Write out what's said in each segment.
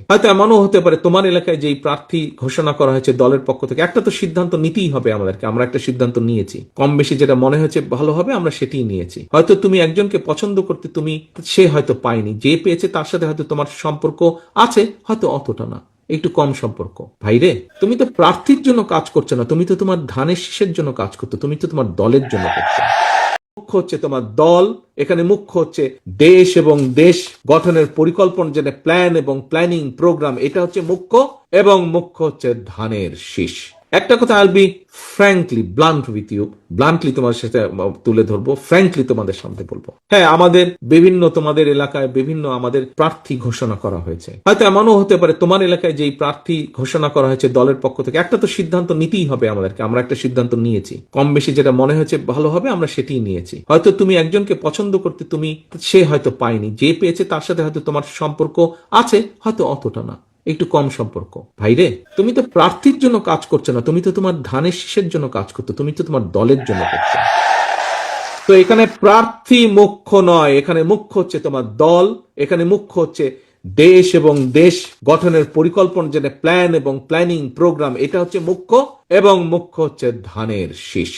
হয়তো এমনও হতে পারে তোমার এলাকায় যেই প্রার্থী ঘোষণা করা হয়েছে দলের পক্ষ থেকে, একটা তো সিদ্ধান্ত নিতেই হবে আমাদেরকে, আমরা একটা সিদ্ধান্ত নিয়েছি, কম বেশি যেটা মনে হয়েছে ভালো হবে আমরা সেটাই নিয়েছি। হয়তো তুমি একজনকে পছন্দ করতে সে হয়তো পায়নি, যে পেয়েছে তার সাথে হয়তো তোমার সম্পর্ক আছে, হয়তো অতটা না, একটু কম সম্পর্ক। ভাইরে, তুমি তো প্রার্থীর জন্য কাজ করছো না, তুমি তো তোমার ধানের শীষের জন্য কাজ করছো, তুমি তো তোমার দলের জন্য করছো। মুখ্য হচ্ছে তোমার দল, এখানে মুখ্য হচ্ছে দেশ এবং দেশ গঠনের পরিকল্পনা, যেটা প্ল্যান এবং প্ল্যানিং প্রোগ্রাম, এটা হচ্ছে মুখ্য, এবং মুখ্য হচ্ছে ধানের শীষ। একটা কথা I'll be frankly blunt with you, bluntly তোমার সাথে তুলে ধরবো, ফ্র্যাঙ্কলি তোমাদের সামনে বলবো, হ্যাঁ আমাদের বিভিন্ন তোমাদের এলাকায় বিভিন্ন আমাদের প্রার্থী ঘোষণা করা হয়েছে। হয়তো এমনও হতে পারে তোমার এলাকায় যেই প্রার্থী ঘোষণা করা হয়েছে দলের পক্ষ থেকে, একটা তো সিদ্ধান্ত নিতেই হবে আমাদেরকে, আমরা একটা সিদ্ধান্ত নিয়েছি, কম বেশি যেটা মনে হয়েছে ভালো হবে আমরা সেটাই নিয়েছি। হয়তো তুমি একজনকে পছন্দ করতে সে হয়তো পায়নি, যে পেয়েছে তার সাথে হয়তো তোমার সম্পর্ক আছে, হয়তো অতটা না, একটু কম সম্পর্ক। ভাইরে, তুমি তো প্রার্থীর জন্য কাজ করছো না, তুমি তো তোমার ধানের শীষের জন্য কাজ করছো, তুমি তো তোমার দলের জন্য করছো। তো এখানে প্রার্থী মুখ্য নয়, এখানে মুখ্য হচ্ছে তোমার দল, এখানে মুখ্য হচ্ছে দেশ এবং দেশ গঠনের পরিকল্পনা, যেটা প্ল্যান এবং প্ল্যানিং প্রোগ্রাম, এটা হচ্ছে মুখ্য, এবং মুখ্য হচ্ছে ধানের শীষ।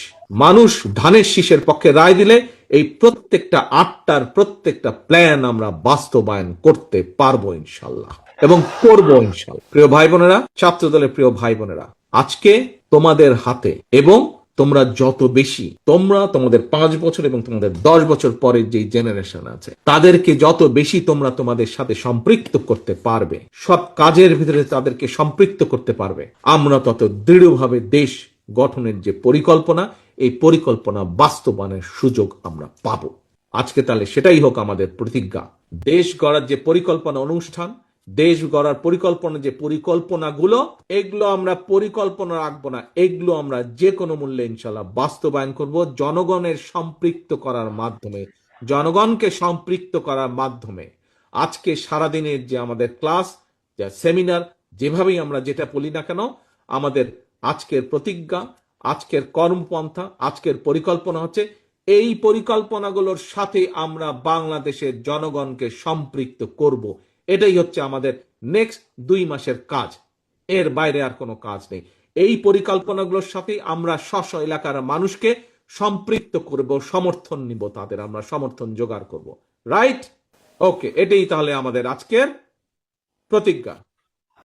মানুষ ধানের শীষের পক্ষে রায় দিলে এই প্রত্যেকটা আটটার প্রত্যেকটা প্ল্যান আমরা বাস্তবায়ন করতে পারবো ইনশাল্লাহ, এবং করবো ইনশাল্লাহ। প্রিয় ভাই বোনেরা, ছাত্র দলের প্রিয় ভাই বোনেরা, আজকে তোমাদের হাতে, এবং তোমরা যত বেশি তোমাদের 5 বছর এবং তোমাদের 10 বছর পরের যে জেনারেশন আছে তাদেরকে যত বেশি তোমরা তোমাদের সাথে সম্পৃক্ত করতে পারবে, সব কাজের ভিতরে তাদেরকে সম্পৃক্ত করতে পারবে, আমরা তত দৃঢ়ভাবে দেশ গঠনের যে পরিকল্পনা, এই পরিকল্পনা বাস্তবায়নের সুযোগ আমরা পাবো। আজকে তাহলে সেটাই হোক আমাদের প্রতিজ্ঞা। দেশ গড়ার যে পরিকল্পনা অনুষ্ঠান, দেশ গড়ার পরিকল্পনা যে পরিকল্পনাগুলো, এগুলো আমরা পরিকল্পনা রাখবো না, এগুলো আমরা যে কোনো মূল্যে ইনশাল্লাহ বাস্তবায়ন করব, জনগণের সম্পৃক্ত করার মাধ্যমে, জনগণকে সম্পৃক্ত করার মাধ্যমে। আজকে সারাদিনের যে আমাদের ক্লাস, যা সেমিনার, যেভাবেই আমরা যেটা বলি না কেন, আমাদের আজকের প্রতিজ্ঞা, আজকের কর্মপন্থা, আজকের পরিকল্পনা হচ্ছে এই পরিকল্পনাগুলোর সাথে আমরা বাংলাদেশের জনগণকে সম্পৃক্ত করব। এটাই হচ্ছে আমাদের নেক্সট 2 মাসের কাজ, এর বাইরে আর কোনো কাজ নেই। এই পরিকল্পনাগুলোর সাথে আমরা স্ব এলাকার মানুষকে সম্পৃক্ত করব, সমর্থন নিব, তাদের আমরা সমর্থন জোগাড় করব। রাইট? ওকে, এটাই তাহলে আমাদের আজকের প্রতিজ্ঞা।